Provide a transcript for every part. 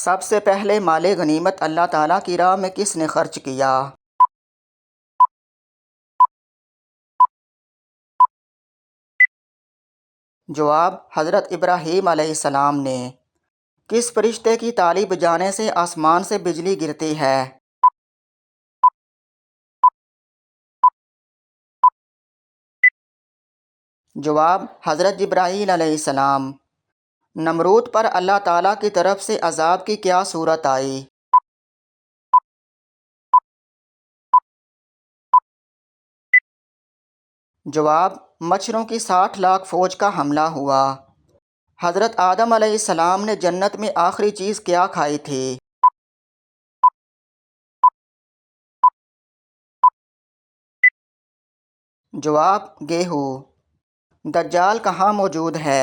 سب سے پہلے مال غنیمت اللہ تعالیٰ کی راہ میں کس نے خرچ کیا؟ جواب: حضرت ابراہیم علیہ السلام نے۔ کس فرشتے کی تالی بجانے سے آسمان سے بجلی گرتی ہے؟ جواب: حضرت جبرائیل علیہ السلام۔ نمرود پر اللہ تعالیٰ کی طرف سے عذاب کی کیا صورت آئی؟ جواب: مچھروں کی 60 لاکھ فوج کا حملہ ہوا۔ حضرت آدم علیہ السلام نے جنت میں آخری چیز کیا کھائی تھی؟ جواب: گیہوں۔ دجال کہاں موجود ہے؟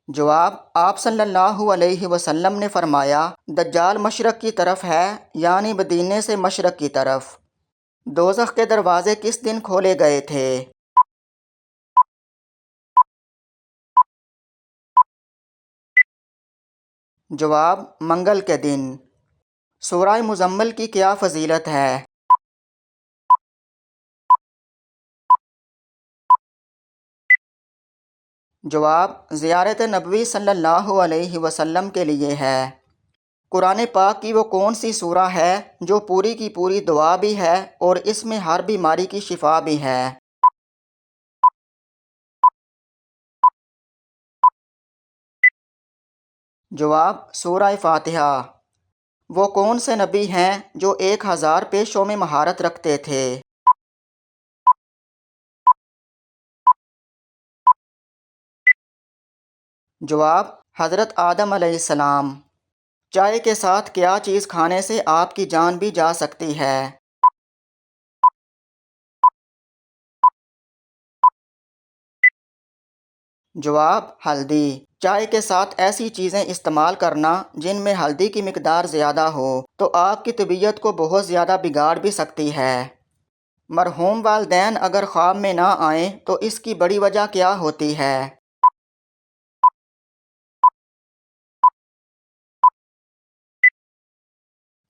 جواب: آپ صلی اللہ علیہ وسلم نے فرمایا، دجال مشرق کی طرف ہے، یعنی مدینے سے مشرق کی طرف۔ دوزخ کے دروازے کس دن کھولے گئے تھے؟ جواب: منگل کے دن۔ سورہ مزمل کی کیا فضیلت ہے؟ جواب: زیارت نبوی صلی اللہ علیہ وسلم کے لیے ہے۔ قرآن پاک کی وہ کون سی سورہ ہے جو پوری کی پوری دعا بھی ہے اور اس میں ہر بیماری کی شفا بھی ہے؟ جواب: سورہ فاتحہ۔ وہ کون سے نبی ہیں جو 1000 پیشوں میں مہارت رکھتے تھے؟ جواب: حضرت آدم علیہ السلام۔ چائے کے ساتھ کیا چیز کھانے سے آپ کی جان بھی جا سکتی ہے؟ جواب: ہلدی۔ چائے کے ساتھ ایسی چیزیں استعمال کرنا جن میں ہلدی کی مقدار زیادہ ہو تو آپ کی طبیعت کو بہت زیادہ بگاڑ بھی سکتی ہے۔ مرحوم والدین اگر خواب میں نہ آئیں تو اس کی بڑی وجہ کیا ہوتی ہے؟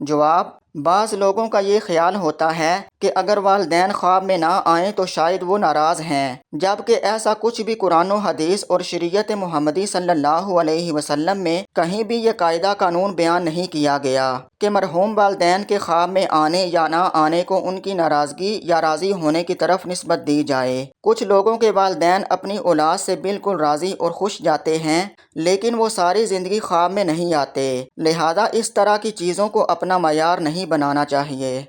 جواب: بعض لوگوں کا یہ خیال ہوتا ہے کہ اگر والدین خواب میں نہ آئیں تو شاید وہ ناراض ہیں، جبکہ ایسا کچھ بھی قرآن و حدیث اور شریعت محمدی صلی اللہ علیہ وسلم میں کہیں بھی یہ قاعدہ قانون بیان نہیں کیا گیا کہ مرحوم والدین کے خواب میں آنے یا نہ آنے کو ان کی ناراضگی یا راضی ہونے کی طرف نسبت دی جائے۔ کچھ لوگوں کے والدین اپنی اولاد سے بالکل راضی اور خوش جاتے ہیں، لیکن وہ ساری زندگی خواب میں نہیں آتے، لہذا اس طرح کی چیزوں کو اپنا معیار نہیں بنانا چاہیے۔